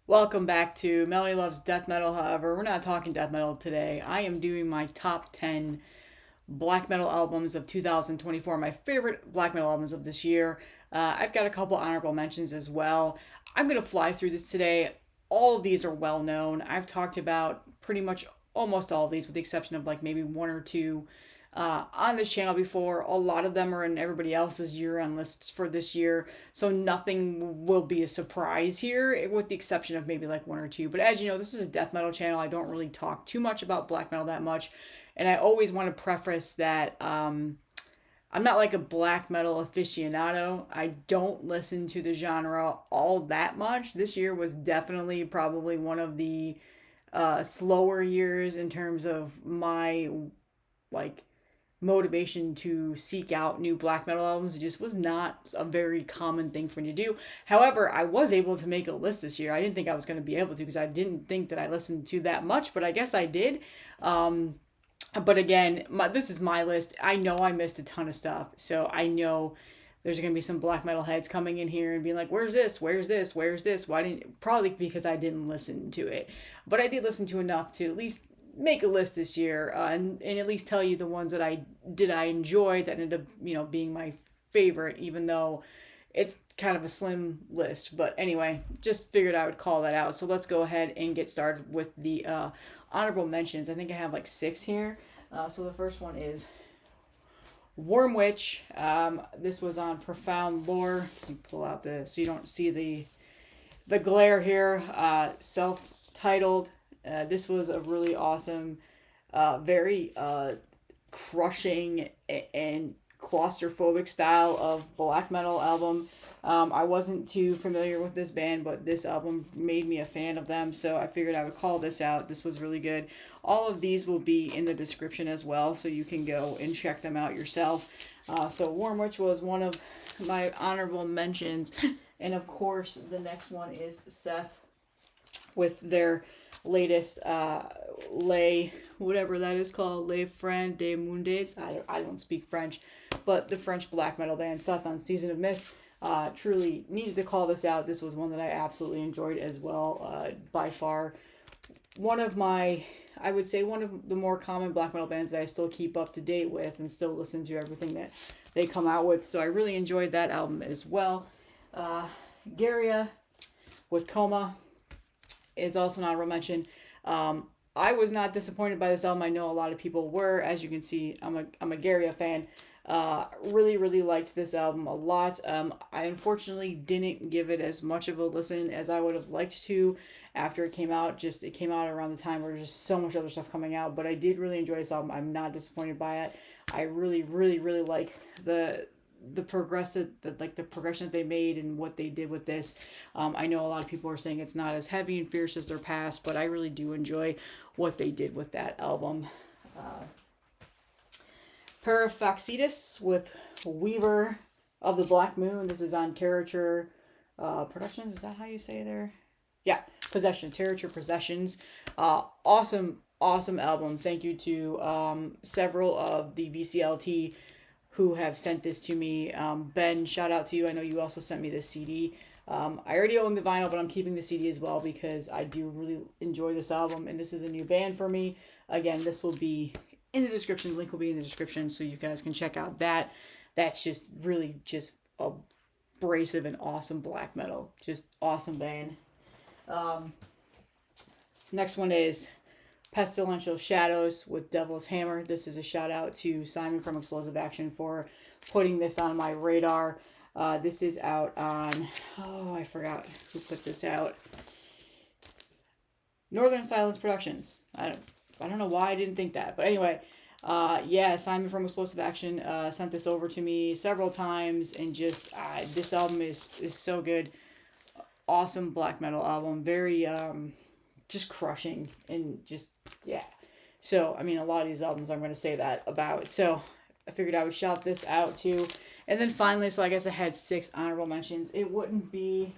Welcome back to Melody Loves Death Metal. However, we're not talking death metal today. I am doing my top 10 black metal albums of 2024, my favorite black metal albums of this year. I've got a couple honorable mentions as well. I'm going to fly through this today. All of these are well known. I've talked about pretty much almost all of these, with the exception of like maybe one or two on this channel before. A lot of them are in everybody else's year-end lists for this year, so nothing will be a surprise here, with the exception of maybe like one or two. But as you know, this is a death metal channel. I don't really talk too much about black metal that much, and I always want to preface that I'm not like a black metal aficionado. I don't listen to the genre all that much. This year was definitely probably one of the slower years in terms of my like motivation to seek out new black metal albums. It just was not a very common thing for me to do. However, I was able to make a list this year. I didn't think I was going to be able to, because I didn't think that I listened to that much, but I guess I did. But again, this is my list. I know I missed a ton of stuff, so I know there's going to be some black metal heads coming in here and being like, where's this, where's this, where's this, why didn't, probably because I didn't listen to it. But I did listen to enough to at least make a list this year, and at least tell you the ones that I enjoy, that ended up being my favorite, even though it's kind of a slim list. But anyway, just figured I would call that out. So let's go ahead and get started with the honorable mentions. I think I have like six here. So the first one is Wormwitch. This was on Profound Lore. You pull out so you don't see the glare here. Self-titled. This was a really awesome, very crushing and claustrophobic style of black metal album. I wasn't too familiar with this band, but this album made me a fan of them, so I figured I would call this out. This was really good. All of these will be in the description as well, so you can go and check them out yourself. So Wormwitch was one of my honorable mentions, and of course the next one is Seth with their latest lay, whatever that is called, Les Frères des Mondes. I don't speak French, but the French black metal band Seth on Season of Mist. Truly needed to call this out. This was one that I absolutely enjoyed as well. By far one of my, I would say, one of the more common black metal bands that I still keep up to date with and still listen to everything that they come out with. So I really enjoyed that album as well. Gaerea with Coma is also an honorable mention. I was not disappointed by this album. I know a lot of people were. As you can see, I'm a Gaerea fan. Really liked this album a lot. I unfortunately didn't give it as much of a listen as I would have liked to after it came out. It came out around the time where there's just so much other stuff coming out, but I did really enjoy this album. I'm not disappointed by it. I really like the progression that they made and what they did with this. I know a lot of people are saying it's not as heavy and fierce as their past, but I really do enjoy what they did with that album. Parafaxitas with Weaver of the Black Moon. This is on Terrature Productions. Is that how you say there? Yeah, Terrature Possessions. Awesome album. Thank you to several of the VCLT who have sent this to me. Ben, shout out to you. I know you also sent me this CD. I already own the vinyl, but I'm keeping the CD as well because I do really enjoy this album, and this is a new band for me. Again, this will be in the description. The link will be in the description, so you guys can check out that. That's just really just abrasive and awesome black metal. Just awesome band. Next one is Pestilential Shadows with Devil's Hammer. This is a shout out to Simon from Explosive Action for putting this on my radar. This is out on, I forgot who put this out. Northern Silence Productions. I don't know why I didn't think that, but anyway, Simon from Explosive Action sent this over to me several times, and just this album is so good. Awesome black metal album, very just crushing, and just so I mean, a lot of these albums I'm going to say that about, so I figured I would shout this out too. And then finally, so I guess I had 6 honorable mentions. It wouldn't be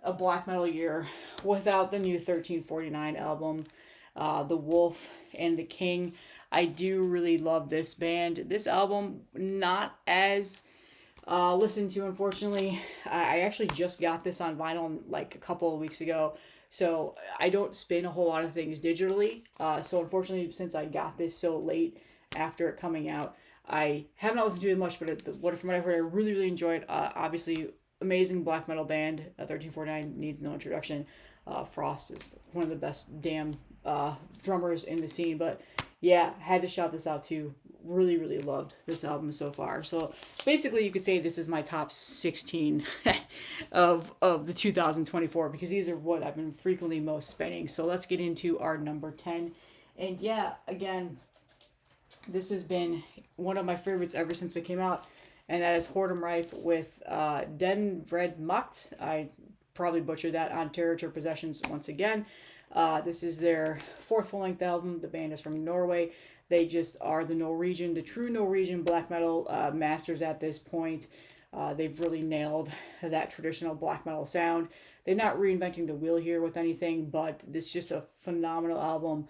a black metal year without the new 1349 album, The Wolf and the King. I do really love this band. This album, not as listened to, unfortunately. I actually just got this on vinyl like a couple of weeks ago. So I don't spin a whole lot of things digitally. So unfortunately, since I got this so late after it coming out, I have not listened to it much, but from what I've heard, I really, really enjoyed. Obviously, amazing black metal band. 1349 needs no introduction. Frost is one of the best damn drummers in the scene. But yeah, had to shout this out too. Really, really loved this album so far. So basically, you could say this is my top 16 of the 2024, because these are what I've been frequently most spinning. So let's get into our number 10. And yeah, again, this has been one of my favorites ever since it came out, and that is Whoredom Rife with Den Vred Macht. I probably butchered that on Territory Possessions once again. This is their fourth full-length album. The band is from Norway. They just are the true Norwegian black metal masters at this point. They've really nailed that traditional black metal sound. They're not reinventing the wheel here with anything, but this is just a phenomenal album.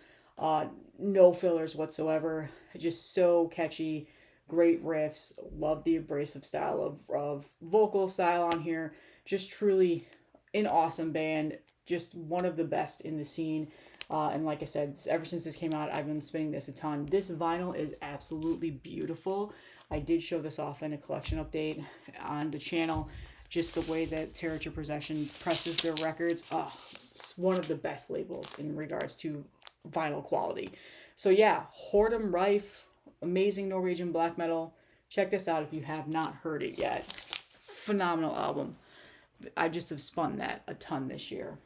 No fillers whatsoever. Just so catchy. Great riffs. Love the abrasive style of vocal style on here. Just truly an awesome band. Just one of the best in the scene. And like I said, ever since this came out, I've been spinning this a ton. This vinyl is absolutely beautiful. I did show this off in a collection update on the channel. Just the way that Territory Possession presses their records. Oh, it's one of the best labels in regards to vinyl quality. So yeah, Whoredom Rife, amazing Norwegian black metal. Check this out if you have not heard it yet. Phenomenal album. I just have spun that a ton this year.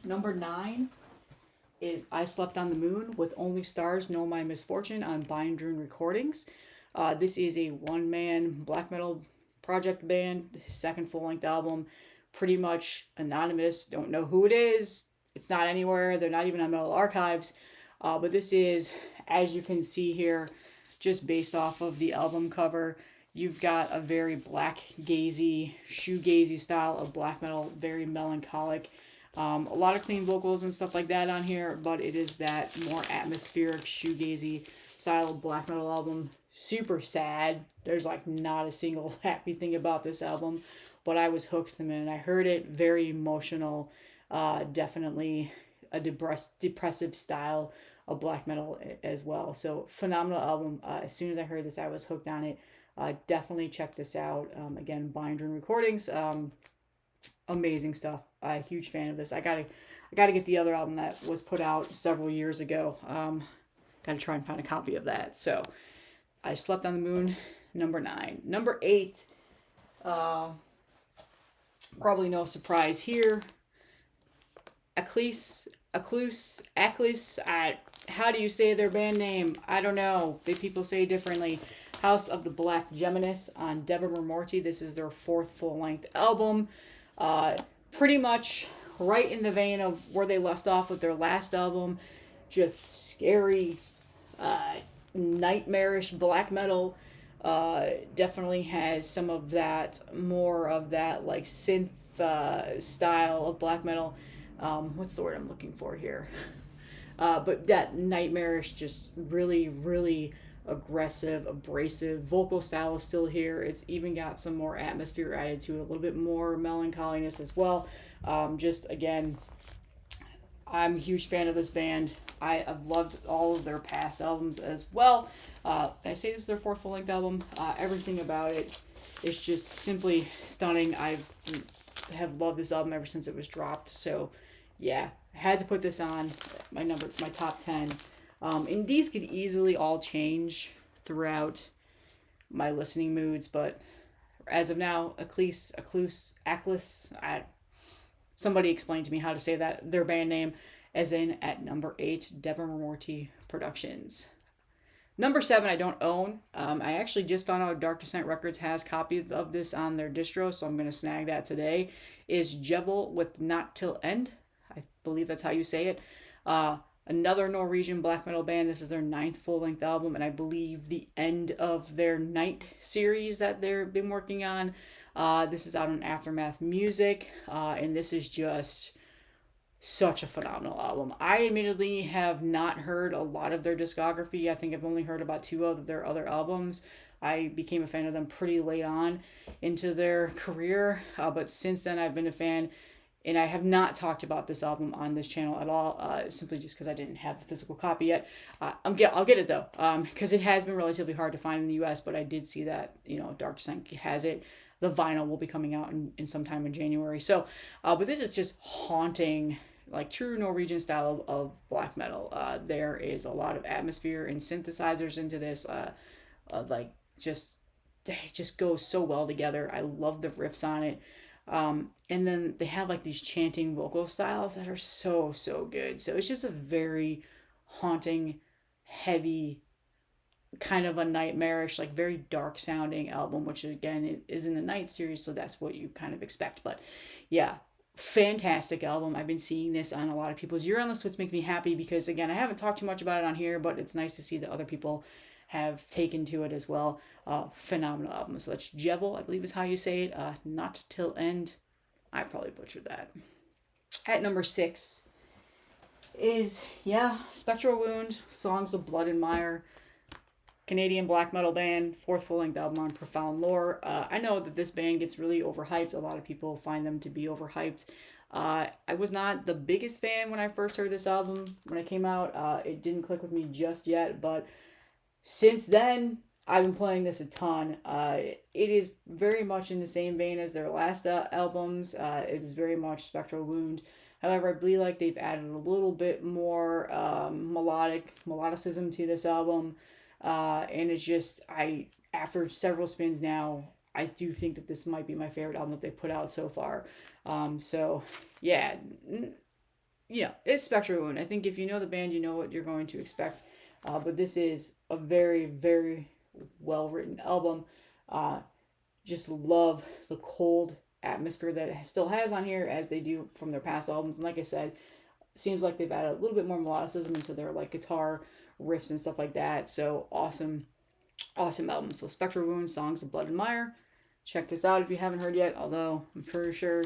Number 9 is I Slept on the Moon with Only Stars Know My Misfortune on Bindrune Recordings. This is a one-man black metal project band, his second full-length album. Pretty much anonymous, don't know who it is. It's not anywhere, they're not even on Metal Archives. But this is, as you can see here, just based off of the album cover, you've got a very black gazy, shoegazy style of black metal, very melancholic. A lot of clean vocals and stuff like that on here, but it is that more atmospheric, shoegazy style of black metal album. Super sad. There's like not a single happy thing about this album, but I was hooked the minute I heard it. Very emotional. Definitely a depressive style of black metal as well. So phenomenal album. As soon as I heard this, I was hooked on it. Definitely check this out. Again, Bindrune Recordings. Amazing stuff. Huge fan of this. I gotta get the other album that was put out several years ago. Gotta try and find a copy of that. So I Slept on the Moon, number 9. Number 8, probably no surprise here. Aklis, how do you say their band name? I don't know. People say it differently. House of the Black Geminis on Deborah Morty. This is their fourth full-length album. Pretty much right in the vein of where they left off with their last album. Just scary, nightmarish black metal. Definitely has some of that, more of that like synth style of black metal. What's the word I'm looking for here? But that nightmarish, just really, really aggressive, abrasive vocal style is still here. It's even got some more atmosphere added to it, a little bit more melancholiness as well. Just again, I'm a huge fan of this band. I've loved all of their past albums as well. I say this is their fourth full-length album. Everything about it is just simply stunning. I have loved this album ever since it was dropped. So yeah, I had to put this on my top 10. And these could easily all change throughout my listening moods, but as of now, Aklis, somebody explained to me how to say that, their band name, as in at number 8, Deborah Morty Productions. Number 7, I don't own. I actually just found out Dark Descent Records has copy of this on their distro, so I'm going to snag that today, is Jevel with Not Till End. I believe that's how you say it. Another Norwegian black metal band. This is their 9th full-length album, and I believe the end of their Night series that they've been working on. This is out on Aftermath Music, and this is just such a phenomenal album. I admittedly have not heard a lot of their discography. I think I've only heard about 2 of their other albums, I became a fan of them pretty late on into their career, but since then I've been a fan. And I have not talked about this album on this channel at all, simply just because I didn't have the physical copy yet. I'll get it though, because it has been relatively hard to find in the U.S. But I did see that Dark Descent has it. The vinyl will be coming out in sometime in January. So, but this is just haunting, like true Norwegian style of black metal. There is a lot of atmosphere and synthesizers into this. Like just they just go so well together. I love the riffs on it. And then they have like these chanting vocal styles that are so good. So it's just a very haunting, heavy, kind of a nightmarish, like very dark sounding album, which again is in the Night series, so that's what you kind of expect. But yeah, fantastic album. I've been seeing this on a lot of people's year on list, which makes me happy because again, I haven't talked too much about it on here, but it's nice to see that other people have taken to it as well. Phenomenal album. So that's Jevel, I believe is how you say it. Not Till End. I probably butchered that. At number 6 is, Spectral Wound, Songs of Blood and Mire. Canadian black metal band, 4th full-length album on Profound Lore. I know that this band gets really overhyped. A lot of people find them to be overhyped. I was not the biggest fan when I first heard this album when it came out. It didn't click with me just yet, but since then, I've been playing this a ton. It is very much in the same vein as their last albums. It is very much Spectral Wound. However, I believe like they've added a little bit more melodicism to this album. And it's just, after several spins now, I do think that this might be my favorite album that they put out so far. So yeah, it's Spectral Wound. I think if you know the band, you know what you're going to expect. But this is a very, very well-written album. Just love the cold atmosphere that it still has on here as they do from their past albums. And like I said, seems like they've added a little bit more melodicism into their like guitar riffs and stuff like that. So awesome album. So Spectral Wound, Songs of Blood and Mire. Check this out if you haven't heard yet, although I'm pretty sure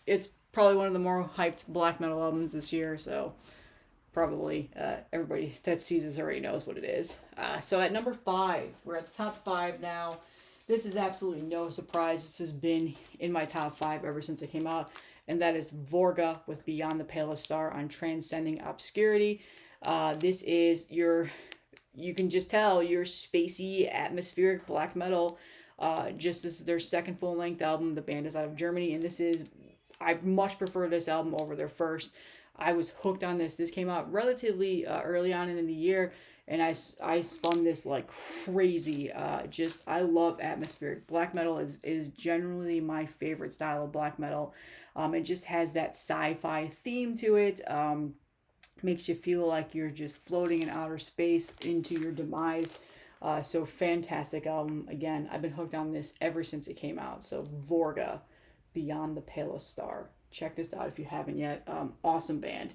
it's probably one of the more hyped black metal albums this year. So probably everybody that sees this already knows what it is. So at number 5, we're at the top 5 now. This is absolutely no surprise. This has been in my top 5 ever since it came out. And that is Vorga with Beyond the Palest Star on Transcending Obscurity. This is you can just tell, your spacey, atmospheric black metal. This is their second full-length album. The band is out of Germany. And I much prefer this album over their first. I was hooked on this. This came out relatively early on in the year, and I spun this like crazy. I love atmospheric. Black metal is generally my favorite style of black metal. It just has that sci-fi theme to it. Makes you feel like you're just floating in outer space into your demise. So fantastic album. Again, I've been hooked on this ever since it came out. So Vorga, Beyond the Palest Star. Check this out if you haven't yet. Awesome band.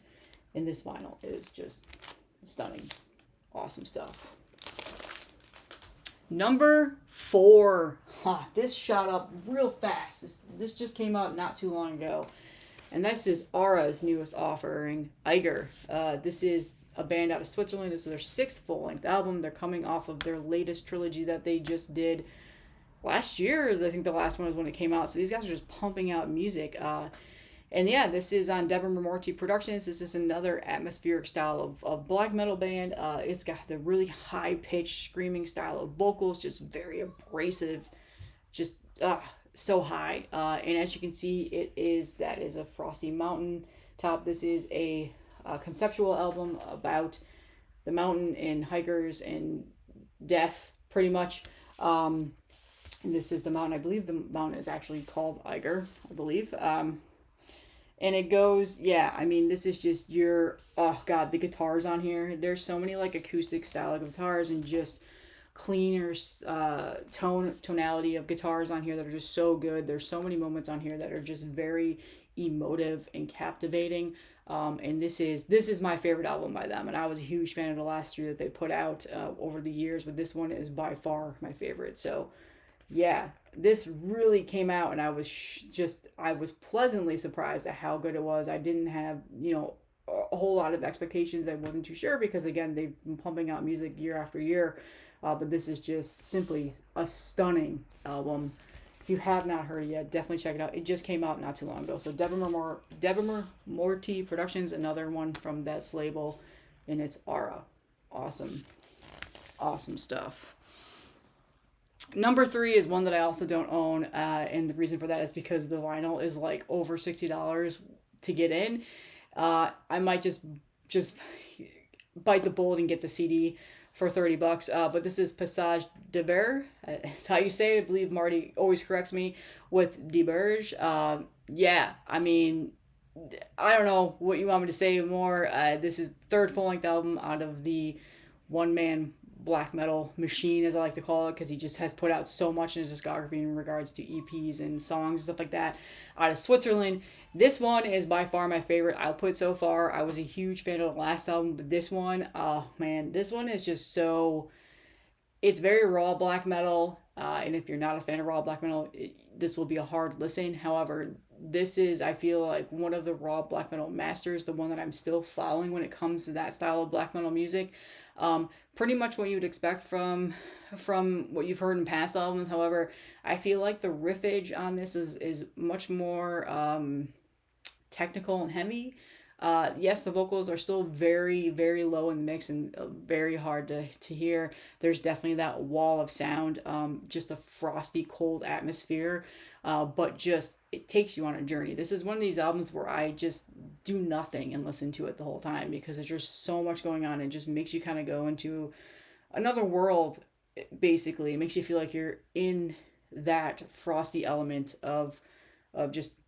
And this vinyl is just stunning. Awesome stuff. Number 4. This shot up real fast. This just came out not too long ago. And this is Aura's newest offering, Eiger. This is a band out of Switzerland. This is their 6th full-length album. They're coming off of their latest trilogy that they just did last year. I think the last one was when it came out. So these guys are just pumping out music. And yeah, this is on Deborah Morty Productions. This is another atmospheric style of black metal band. It's got the really high-pitched screaming style of vocals, just very abrasive, just so high. And as you can see, that is a frosty mountain top. This is a conceptual album about the mountain and hikers and death, pretty much. And this is the mountain. I believe the mountain is actually called Eiger, I believe. And it goes, this is just the guitars on here. There's so many like acoustic style of guitars and just cleaner tonality of guitars on here that are just so good. There's so many moments on here that are just very emotive and captivating. And this is my favorite album by them. And I was a huge fan of the last 3 that they put out over the years, but this one is by far my favorite. So yeah, this really came out, and I was pleasantly surprised at how good it was. I didn't have, a whole lot of expectations. I wasn't too sure because, again, they've been pumping out music year after year. But this is just simply a stunning album. If you have not heard it yet, definitely check it out. It just came out not too long ago. So Devimer Morty Productions, another one from that label, and it's Aura. Awesome. Awesome stuff. Number 3 is one that I also don't own, and the reason for that is because the vinyl is like over $60 to get in. I might just bite the bullet and get the CD for $30. But this is Passage de Verre. That's how you say it. I believe Marty always corrects me with De Berge. Yeah, I mean, I don't know what you want me to say more. This is third full length album out of the one man black metal machine, as I like to call it, because he just has put out so much in his discography in regards to EPs and songs and stuff like that out of Switzerland. This one is by far my favorite output so far. I was a huge fan of the last album, but this one, oh man, this one is just so, it's very raw black metal, and if you're not a fan of raw black metal, this will be a hard listen. However, this is, I feel like, one of the raw black metal masters, the one that I'm still following when it comes to that style of black metal music. Pretty much what you would expect from what you've heard in past albums. However, I feel like the riffage on this is much more technical and heavy. Yes, the vocals are still very, very low in the mix and very hard to hear. There's definitely that wall of sound, just a frosty, cold atmosphere, but just, it takes you on a journey. This is one of these albums where I just do nothing and listen to it the whole time because there's just so much going on. It just makes you kind of go into another world, basically. It makes you feel like you're in that frosty element of just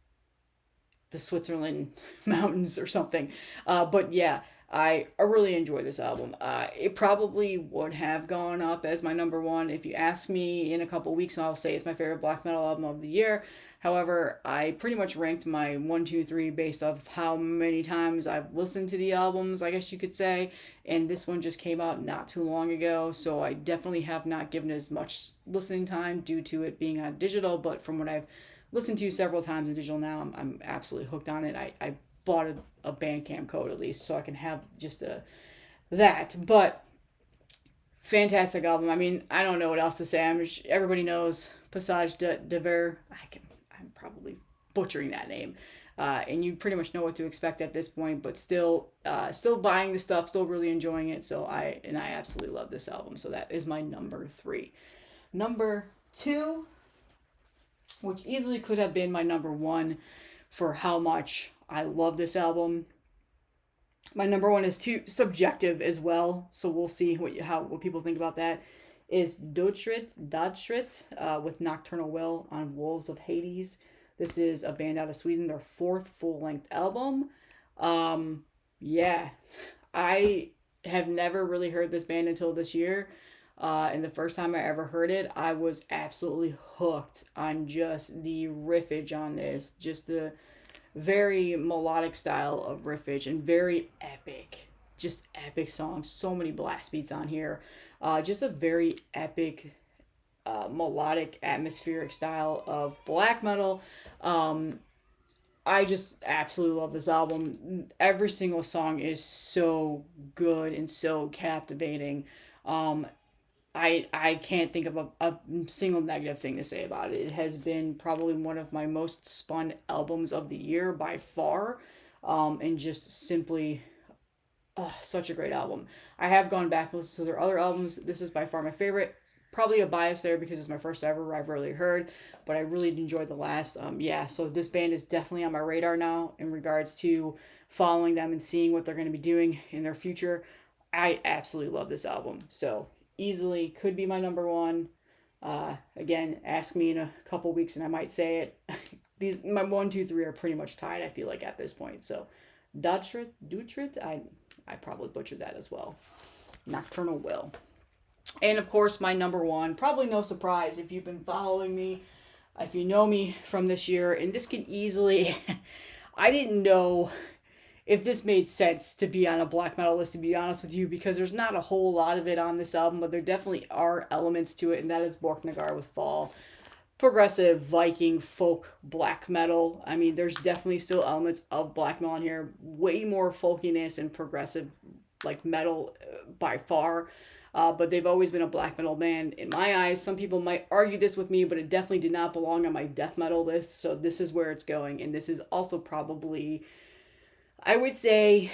the Switzerland mountains or something. But yeah, I really enjoy this album. It probably would have gone up as my number 1. If you ask me in a couple weeks, I'll say it's my favorite black metal album of the year. However, I pretty much ranked my 1, 2, 3 based off how many times I've listened to the albums, I guess you could say. And this one just came out not too long ago, so I definitely have not given as much listening time due to it being on digital. But from what I've listened to several times in digital now, I'm absolutely hooked on it. I bought a Bandcamp code at least so I can have just that. But fantastic album. I mean, I don't know what else to say. Everybody knows Passage de Verre. I'm probably butchering that name. And you pretty much know what to expect at this point, but still buying the stuff, still really enjoying it. So I absolutely love this album. So that is my number 3. Number 2, which easily could have been my number 1 for how much I love this album. My number 1 is too subjective as well, so we'll see what people think about that. Is Dodshrit with Nocturnal Will on Wolves of Hades. This is a band out of Sweden, their 4th full-length album. Yeah, I have never really heard this band until this year. And the first time I ever heard it, I was absolutely hooked on just the riffage on this. Just the very melodic style of riffage and very epic. Just epic songs. So many blast beats on here. Just a very epic, melodic, atmospheric style of black metal. I just absolutely love this album. Every single song is so good and so captivating. I can't think of a single negative thing to say about it. It has been probably one of my most spun albums of the year by far, and just simply such a great album. I have gone back and listened to their other albums. This is by far my favorite. Probably a bias there because it's my first ever I've really heard, but I really enjoyed the last. So this band is definitely on my radar now in regards to following them and seeing what they're going to be doing in their future. I absolutely love this album. So easily could be my number 1. Again, ask me in a couple weeks and I might say it. My 1, 2, 3 are pretty much tied, I feel like, at this point. So Dutrit, I probably butchered that as well. Nocturnal Will. And of course, my number 1, probably no surprise if you've been following me, if you know me from this year, and this could easily, I didn't know if this made sense to be on a black metal list, to be honest with you, because there's not a whole lot of it on this album, but there definitely are elements to it, and that is Borknagar with Fall. Progressive Viking folk black metal. I mean, there's definitely still elements of black metal in here. Way more folkiness and progressive like metal by far. but they've always been a black metal band in my eyes. Some people might argue this with me, but it definitely did not belong on my death metal list, so this is where it's going. And this is also probably, I would say,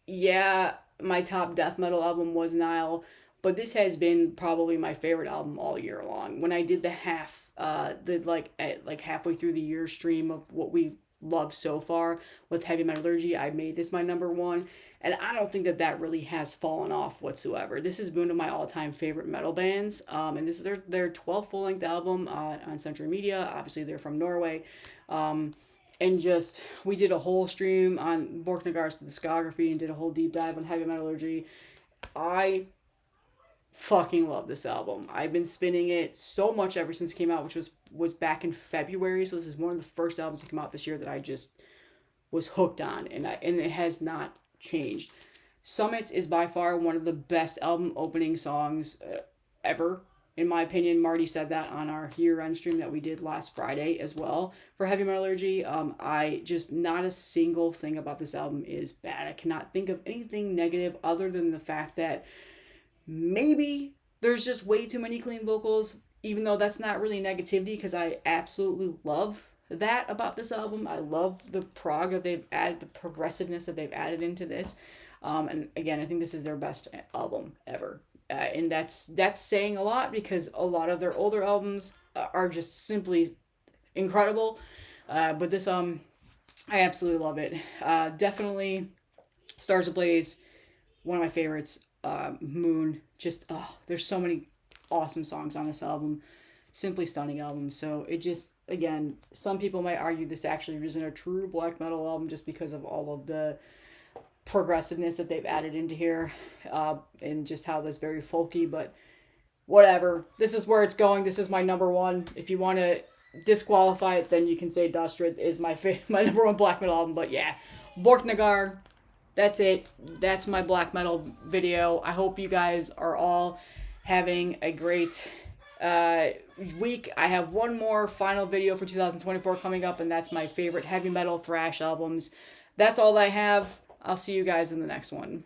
yeah, my top death metal album was Nile, but this has been probably my favorite album all year long. When I did like halfway through the year stream of what we love so far with Heavy Metallurgy, I made this my number one, and I don't think that that really has fallen off whatsoever. This is one of my all-time favorite metal bands, and this is their 12th full-length album on Century Media. Obviously, they're from Norway. And just, we did a whole stream on Borknagar's discography and did a whole deep dive on Heavy Metallurgy. I fucking love this album. I've been spinning it so much ever since it came out, which was back in February. So this is one of the first albums to come out this year that I just was hooked on, and it has not changed. Summits is by far one of the best album opening songs ever. In my opinion, Marty said that on our year-end stream that we did last Friday as well for Heavy Metallurgy. Not a single thing about this album is bad. I cannot think of anything negative other than the fact that maybe there's just way too many clean vocals, even though that's not really negativity, because I absolutely love that about this album. I love the prog that they've added, the progressiveness that they've added into this. And again, I think this is their best album ever. And that's saying a lot, because a lot of their older albums are just simply incredible. But this, I absolutely love it. Definitely Stars Ablaze, one of my favorites. Moon, there's so many awesome songs on this album. Simply stunning album. So it just, again, some people might argue this actually isn't a true black metal album just because of all of the progressiveness that they've added into here, and just how that's very folky, but whatever. This is where it's going. This is my number one. If you want to disqualify it, then you can say Dustrid is my my number one black metal album. But yeah, Borknagar, that's it. That's my black metal video. I hope you guys are all having a great week. I have one more final video for 2024 coming up, and that's my favorite heavy metal thrash albums. That's all I have. I'll see you guys in the next one.